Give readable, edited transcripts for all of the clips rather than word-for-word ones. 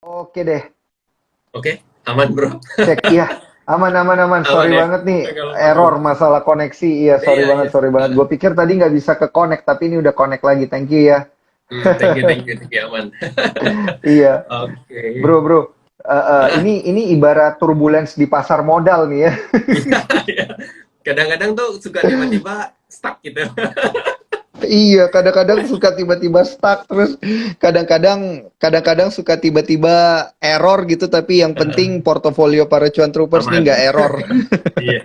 Oke deh, Oke, aman bro. cek. Iya, aman, aman, aman. Aman Sorry ya. banget nih, Kalau error potong. masalah koneksi. Iya, sorry Iya, banget, iya. sorry banget. Nah, Gue pikir tadi nggak bisa ke connect, tapi ini udah connect lagi. Thank you ya. thank you, thank you, thank you, aman. Iya, Oke. bro, bro. Ah, Ini ibarat turbulence di pasar modal nih ya. iya, iya. Kadang-kadang tuh suka tiba-tiba stuck gitu. Iya, kadang-kadang suka tiba-tiba stuck, terus kadang-kadang suka tiba-tiba error gitu, tapi yang penting portofolio para cuan troopers nih Aman. nggak error. Iya.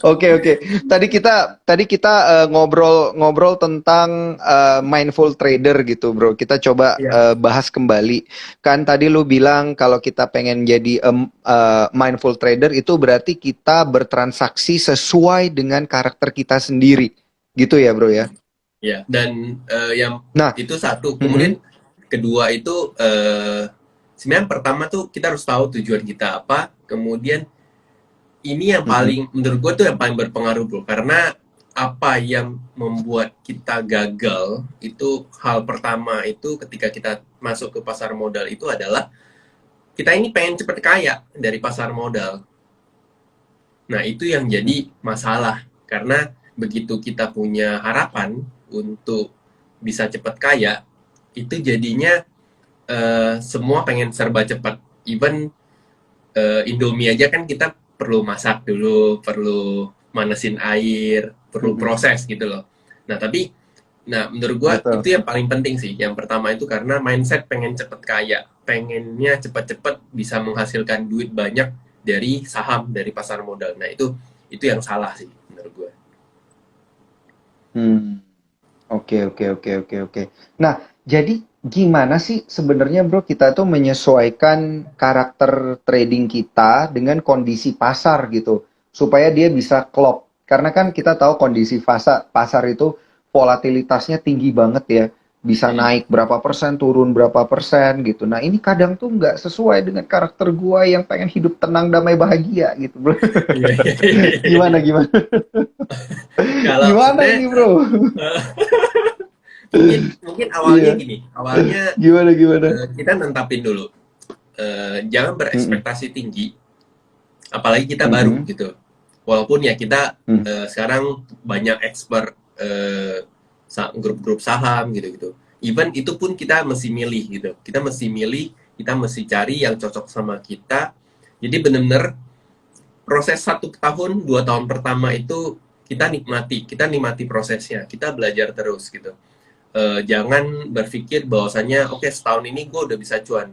Oke, oke. Tadi kita ngobrol tentang mindful trader gitu, Bro. Kita coba Iya, bahas kembali. Kan tadi lu bilang kalau kita pengen jadi mindful trader itu berarti kita bertransaksi sesuai dengan karakter kita sendiri. Gitu ya, Bro ya. iya. Dan yang Nah, itu satu. mm-mm, Kemudian kedua itu sebenarnya pertama tuh kita harus tahu tujuan kita apa. Kemudian ini yang mm-mm, paling menurut gue tuh yang paling berpengaruh bro, karena apa yang membuat kita gagal itu hal pertama itu ketika kita masuk ke pasar modal itu adalah kita ini pengen cepet kaya dari pasar modal. Nah itu yang mm-mm. jadi masalah karena begitu kita punya harapan untuk bisa cepet kaya itu jadinya semua pengen serba cepat. Even Indomie aja kan kita perlu masak dulu, perlu manesin air, perlu Mm-mm. proses gitu loh. Nah, tapi menurut gua Betul. itu yang paling penting sih. Yang pertama itu karena mindset pengen cepet kaya, pengennya cepet-cepet bisa menghasilkan duit banyak dari saham, dari pasar modal. Nah, itu yang salah sih menurut gua. Hmm. Oke, oke, oke, oke, oke. Nah, jadi gimana sih sebenarnya Bro kita tuh menyesuaikan karakter trading kita dengan kondisi pasar gitu supaya dia bisa klop. Karena kan kita tahu kondisi pasar itu volatilitasnya tinggi banget ya. Bisa Hmm. naik berapa persen, turun berapa persen gitu. Nah, ini kadang tuh nggak sesuai dengan karakter gua yang pengen hidup tenang, damai, bahagia gitu, Bro. Iya, iya, iya, iya, Gimana, iya. gimana? Kalau Gimana sebenarnya ini, Bro? mungkin mungkin awalnya Iya. gini, awalnya Gimana, gimana? kita nentapin dulu. Jangan Mm-mm. berekspektasi tinggi, apalagi kita baru Mhm, gitu. Walaupun ya kita mhm, sekarang banyak expert grup-grup saham gitu-gitu. Even itu pun kita mesti milih gitu. Kita mesti milih, kita mesti cari yang cocok sama kita. Jadi benar-benar proses 1 tahun, 2 tahun pertama itu kita nikmati prosesnya, kita belajar terus gitu. Jangan berpikir bahwasannya oke setahun ini gue udah bisa cuan.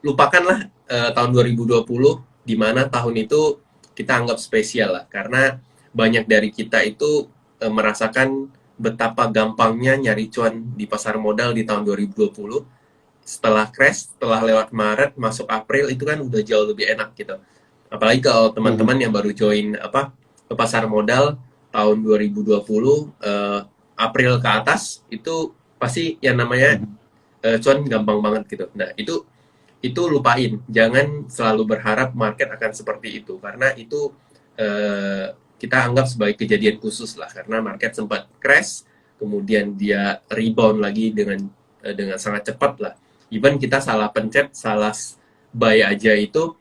Lupakanlah tahun 2020 di mana tahun itu kita anggap spesial lah karena banyak dari kita itu merasakan betapa gampangnya nyari cuan di pasar modal di tahun 2020. Setelah crash, setelah lewat Maret masuk April itu kan udah jauh lebih enak gitu. Apalagi kalau mhm, teman-teman yang baru join ke pasar modal tahun 2020 April ke atas itu pasti yang namanya mhm. cuan gampang banget gitu. Nah, itu lupain. Jangan selalu berharap market akan seperti itu karena itu kita anggap sebagai kejadian khusus lah karena market sempat crash, kemudian dia rebound lagi dengan sangat cepat lah. Even kita salah pencet, salah buy aja itu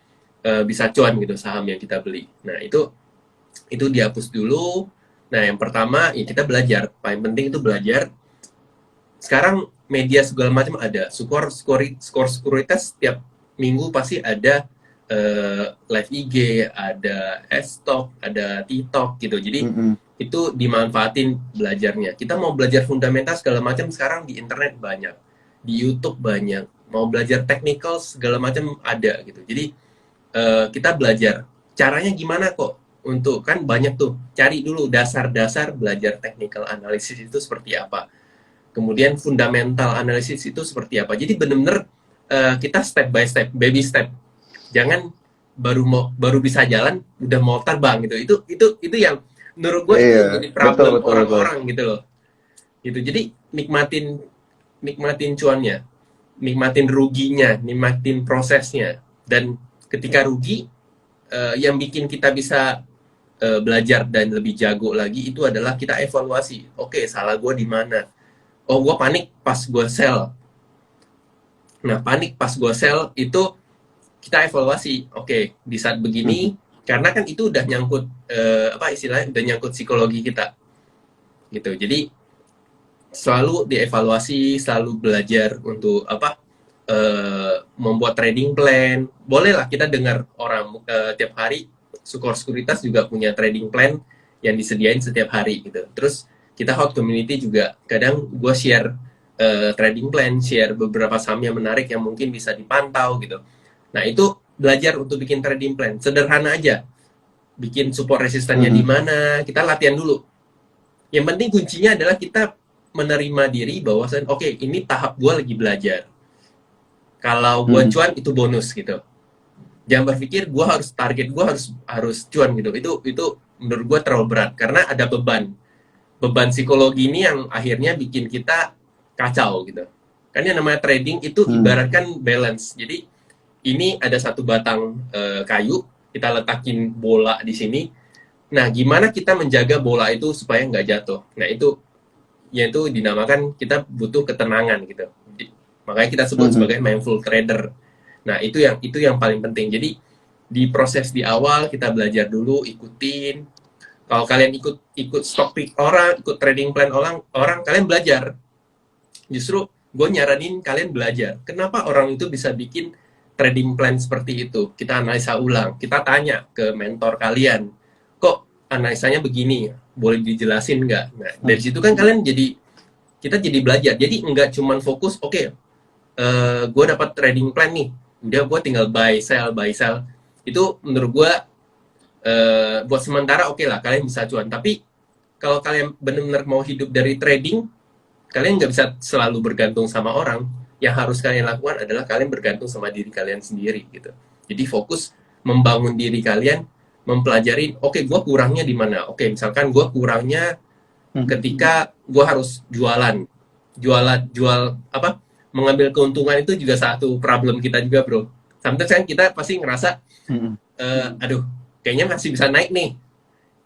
bisa cuan gitu saham yang kita beli. Nah, itu dihapus dulu. Nah, yang pertama ya kita belajar. Paling penting itu belajar. Sekarang media segala macam ada. Skor sekuritas setiap minggu pasti ada live IG, ada S-Talk, ada TikTok gitu. Jadi Mhm. itu dimanfaatin belajarnya. Kita mau belajar fundamental segala macam sekarang di internet banyak, di YouTube banyak. Mau belajar technical segala macam ada gitu. Jadi kita belajar caranya gimana kok untuk kan banyak tuh cari dulu dasar-dasar belajar technical analysis itu seperti apa, kemudian fundamental analysis itu seperti apa. Jadi benar-benar kita step by step, baby step. Jangan baru bisa jalan udah mau terbang gitu. Itu yang menurut gue itu Iya, yang jadi betul, problem betul, betul. orang-orang gitu loh. Gitu. Jadi nikmatin nikmatin cuannya, nikmatin ruginya, nikmatin prosesnya. Dan ketika rugi, yang bikin kita bisa belajar dan lebih jago lagi itu adalah kita evaluasi. Oke, salah gue di mana? Oh, gue panik pas gue sell. Nah, panik pas gue sell itu kita evaluasi. Oke, di saat begini, karena kan itu udah nyangkut apa istilahnya, udah nyangkut psikologi kita gitu. Jadi selalu dievaluasi, selalu belajar untuk apa, membuat trading plan. Bolehlah kita dengar orang tiap hari, Sukor Sekuritas juga punya trading plan yang disediain setiap hari gitu. Terus kita hot community juga kadang gue share trading plan, share beberapa saham yang menarik yang mungkin bisa dipantau gitu. Nah itu belajar untuk bikin trading plan, sederhana aja. Bikin support resistannya di mana, kita latihan dulu. Yang penting kuncinya adalah kita menerima diri bahwasan oke, ini tahap gue lagi belajar. Kalau gue cuan itu bonus gitu. Jangan berpikir gue harus target gue harus cuan gitu. Itu menurut gue terlalu berat karena ada beban psikologi ini yang akhirnya bikin kita kacau gitu. Kan yang namanya trading itu ibaratkan balance. Jadi ini ada satu batang kayu, kita letakin bola di sini. Nah, gimana kita menjaga bola itu supaya nggak jatuh? Nah, itu yaitu dinamakan kita butuh ketenangan gitu. Makanya kita sebut sebagai mindful trader. Nah, itu yang paling penting. Jadi di proses di awal kita belajar dulu, ikutin. Kalau kalian ikut stock pick orang, ikut trading plan orang kalian belajar. Justru gue nyaranin kalian belajar. Kenapa orang itu bisa bikin trading plan seperti itu? Kita analisa ulang, kita tanya ke mentor kalian, kok analisanya begini? Boleh dijelasin nggak? Nah, dari situ kan kalian kita jadi belajar. Jadi nggak cuman fokus, oke, gue dapat trading plan nih, udah gue tinggal buy sell. Itu menurut gue buat sementara oke lah, kalian bisa cuan. Tapi kalau kalian benar-benar mau hidup dari trading, kalian nggak bisa selalu bergantung sama orang. Yang harus kalian lakukan adalah kalian bergantung sama diri kalian sendiri gitu. Jadi fokus membangun diri kalian, mempelajari, oke, gue kurangnya di mana? Oke, misalkan gue kurangnya ketika gue harus jual apa? Mengambil keuntungan itu juga satu problem kita juga, bro. Sometimes kan kita pasti ngerasa, aduh, kayaknya masih bisa naik nih.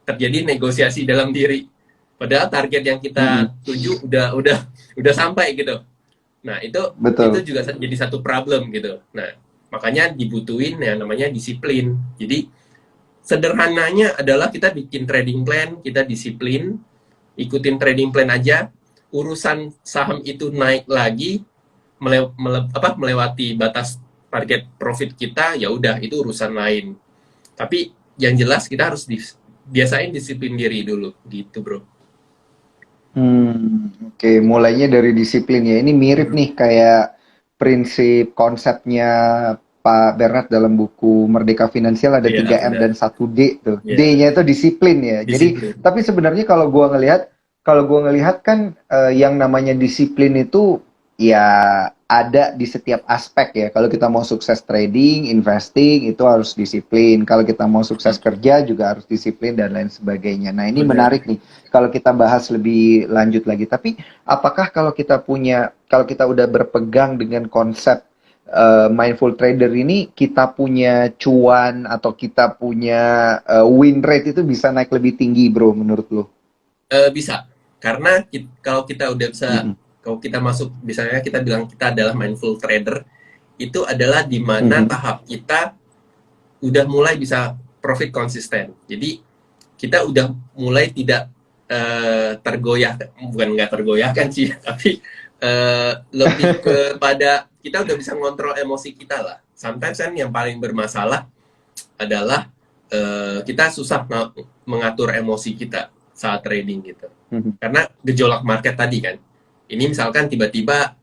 Terjadi negosiasi dalam diri. Padahal target yang kita tuju udah sampai gitu. Nah, itu juga jadi satu problem gitu. Nah, makanya dibutuhin yang namanya disiplin. Jadi sederhananya adalah kita bikin trading plan, kita disiplin, ikutin trading plan aja. Urusan saham itu naik lagi, melewati batas target profit kita, ya udah itu urusan lain. Tapi yang jelas kita harus biasain disiplin diri dulu, gitu bro. Oke, mulainya dari disiplin ya. Ini mirip nih kayak prinsip konsepnya Pak Bernard dalam buku Merdeka Finansial, ada 3M dan 1D tuh. D-nya itu disiplin ya. Jadi, tapi sebenarnya kalau gua ngelihat kan yang namanya disiplin itu ya ada di setiap aspek ya. Kalau kita mau sukses trading, investing itu harus disiplin. Kalau kita mau sukses kerja juga harus disiplin dan lain sebagainya. Nah, ini menarik nih kalau kita bahas lebih lanjut lagi. Tapi apakah kalau kita udah berpegang dengan konsep mindful trader ini, kita punya cuan atau kita punya win rate itu bisa naik lebih tinggi, bro, menurut lo? Bisa. Karena kalau kita udah bisa kalau kita masuk, misalnya kita bilang kita adalah mindful trader, itu adalah di mana tahap kita udah mulai bisa profit konsisten. Jadi kita udah mulai tidak bukan nggak tergoyahkan sih, tapi lebih kepada kita udah bisa ngontrol emosi kita lah. Sometimes kan yang paling bermasalah adalah kita susah mengatur emosi kita saat trading gitu. Karena gejolak market tadi kan. Ini misalkan tiba-tiba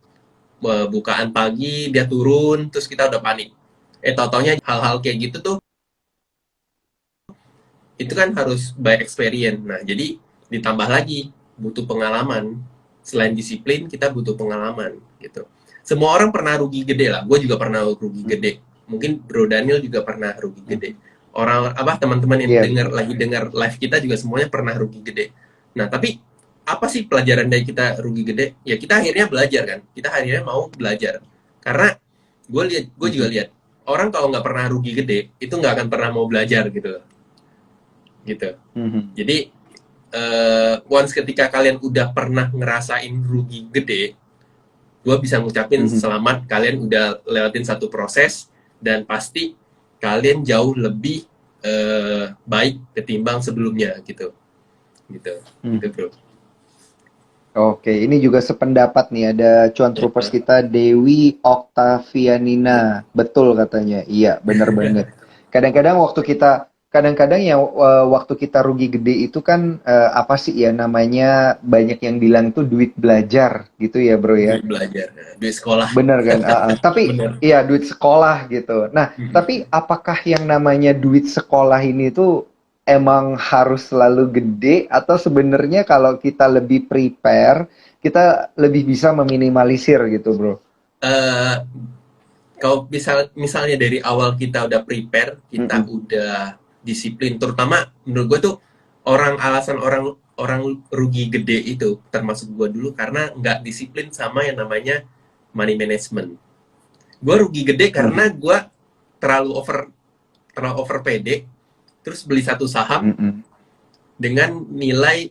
bukaan pagi dia turun terus kita udah panik. Tau-taunya hal-hal kayak gitu tuh itu kan harus by experience. Nah, jadi ditambah lagi butuh pengalaman. Selain disiplin, kita butuh pengalaman gitu. Semua orang pernah rugi gede lah. Gue juga pernah rugi gede. Mungkin Bro Daniel juga pernah rugi gede. Teman-teman yang lagi dengar live kita juga semuanya pernah rugi gede. Nah, tapi apa sih pelajaran dari kita rugi gede? Ya kita akhirnya belajar kan. Kita akhirnya mau belajar. Karena gue juga lihat orang kalau nggak pernah rugi gede itu nggak akan pernah mau belajar gitu. Jadi once ketika kalian udah pernah ngerasain rugi gede, gue bisa ngucapin Mhm. selamat, kalian udah lewatin satu proses, dan pasti kalian jauh lebih baik ketimbang sebelumnya gitu, gitu, gitu Mhm. bro. Oke, ini juga sependapat nih, ada cuan troopers Ya, kita Dewi Oktavianina. Betul katanya. Iya, bener banget. Kadang-kadang waktu kita kadang-kadang ya waktu kita rugi gede itu kan apa sih ya namanya banyak yang bilang tuh duit belajar gitu ya, Bro ya. duit belajar, duit sekolah, Bener kan? Tapi bener. iya duit sekolah gitu. Nah, tapi apakah yang namanya duit sekolah ini tuh emang harus selalu gede atau sebenarnya kalau kita lebih prepare, kita lebih bisa meminimalisir gitu, Bro? Eh, Kalau misalnya dari awal kita udah prepare, kita Mm-mm. udah disiplin, terutama menurut gue tuh alasan orang orang rugi gede itu termasuk gue dulu karena nggak disiplin sama yang namanya money management. Gue rugi gede Mhm. karena gue terlalu over terlalu over pede, terus beli satu saham Mhm. dengan nilai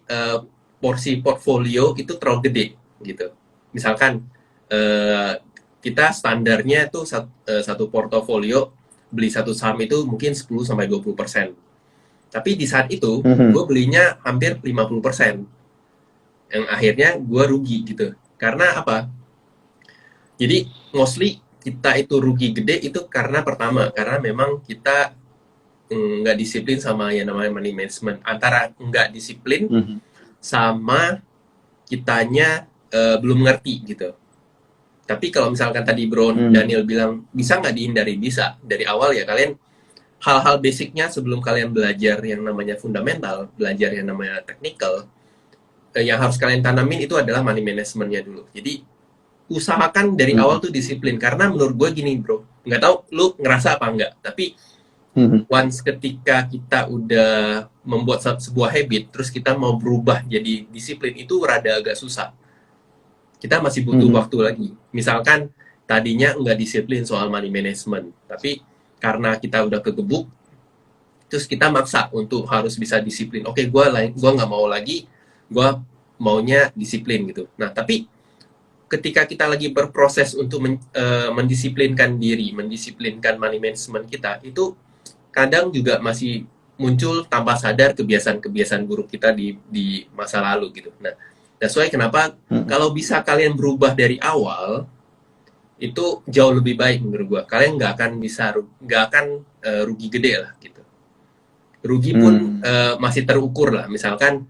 porsi portfolio itu terlalu gede gitu. Misalkan eh, kita standarnya tuh satu portofolio beli satu saham itu mungkin 10-20%. Tapi di saat itu gue Mhm. belinya hampir 50%. Yang akhirnya gue rugi gitu. Karena apa? Jadi mostly kita itu rugi gede itu karena pertama, karena memang kita nggak disiplin sama yang namanya money management. Antara nggak disiplin Mhm. sama kitanya belum ngerti gitu. Tapi kalau misalkan tadi Bro Mhm. Daniel bilang bisa nggak dihindari, bisa dari awal ya kalian hal-hal basicnya sebelum kalian belajar yang namanya fundamental, belajar yang namanya technical, yang harus kalian tanamin itu adalah money managementnya dulu. Jadi usahakan dari awal Mhm. tuh disiplin karena menurut gue gini bro, nggak tahu lu ngerasa apa enggak, tapi Mhm. once ketika kita udah membuat sebuah habit, terus kita mau berubah jadi disiplin itu rada agak susah. Kita masih butuh Mhm. waktu lagi. Misalkan tadinya nggak disiplin soal money management, tapi karena kita udah kegebuk, terus kita maksa untuk harus bisa disiplin. Oke, gue nggak mau lagi, gue maunya disiplin gitu. Nah, tapi ketika kita lagi berproses untuk mendisiplinkan diri, mendisiplinkan money management kita, itu kadang juga masih muncul tanpa sadar kebiasaan-kebiasaan buruk kita di masa lalu gitu. Nah, that's why kenapa Mhm. kalau bisa kalian berubah dari awal itu jauh lebih baik menurut gua. Kalian nggak akan rugi gede lah gitu. Rugi pun Hmm. masih terukur lah. Misalkan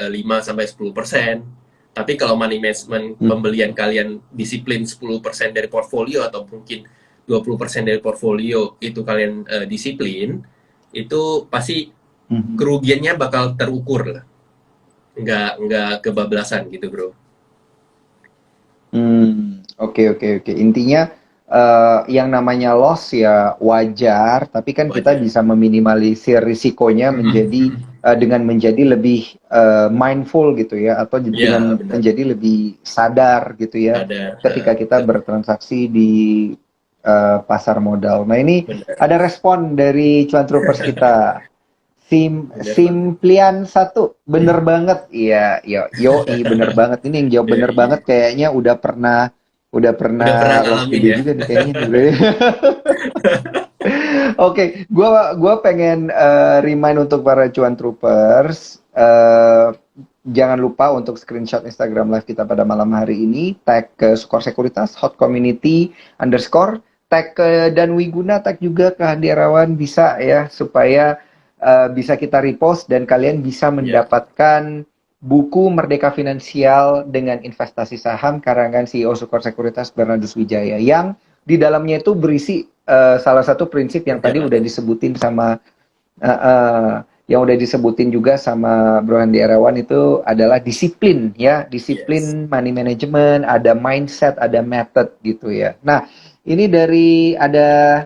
5-10%. Tapi kalau money management Mhm. pembelian kalian disiplin 10% dari portfolio atau mungkin 20% dari portfolio itu kalian disiplin, itu pasti Mhm. kerugiannya bakal terukur lah. Nggak kebablasan gitu bro. Oke, oke, oke. Intinya yang namanya loss ya wajar, tapi kan kita Wajar. bisa meminimalisir risikonya menjadi dengan menjadi lebih mindful gitu ya, atau Ya dengan benar. menjadi lebih sadar gitu ya, Sadar. ketika kita bertransaksi di pasar modal. Nah ini Benar. ada respon dari cuan troopers kita. Benar banget. Simplian satu, bener banget. Iya, yoi, bener banget. Ini yang jawab Ya, bener banget iya. kayaknya kayaknya udah udah pernah pernah loss ngalamin gede ya. juga nih kayaknya nih bro. Oke, gua pengen remind untuk para cuan troopers, jangan lupa untuk screenshot Instagram live kita pada malam hari ini, tag ke Skor Sekuritas, Hot Community underscore, tag ke Dan Wiguna, tag juga ke Hadi Arawan bisa ya, supaya bisa kita repost dan kalian bisa Ya. mendapatkan buku Merdeka Finansial dengan Investasi Saham karangan CEO Sukor Sekuritas Bernardus Wijaya yang di dalamnya itu berisi salah satu prinsip yang tadi udah Perjalanan. disebutin sama uh, uh, yang udah disebutin juga sama Bro Handi Arawan itu adalah disiplin ya, Yes. disiplin money management, ada mindset, ada method gitu ya. Nah, ini dari ada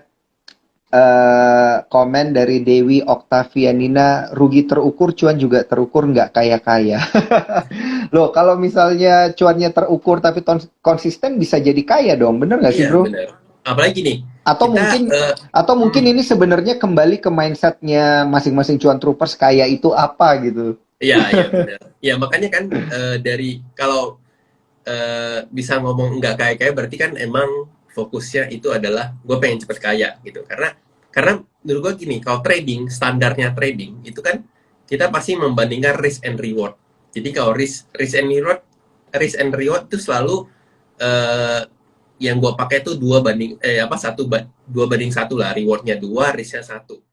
komen dari Dewi Oktavianina, rugi terukur, cuan juga terukur, nggak kaya-kaya. Loh, kalau misalnya cuannya terukur tapi konsisten bisa jadi kaya dong, bener nggak sih Iya, bro? benar. Apalagi nih, Atau kita mungkin atau mungkin ini sebenarnya kembali ke mindsetnya masing-masing cuan troopers kaya itu apa gitu. iya, iya benar. Ya, makanya kan dari kalau bisa ngomong nggak kaya-kaya berarti kan emang fokusnya itu adalah gue pengen cepet kaya gitu. Karena menurut gue gini, kalau trading, standarnya trading itu kan kita pasti membandingkan risk and reward. Jadi kalau risk and reward itu selalu eh, yang gue pakai itu 2 banding 1 lah, rewardnya 2, risknya 1.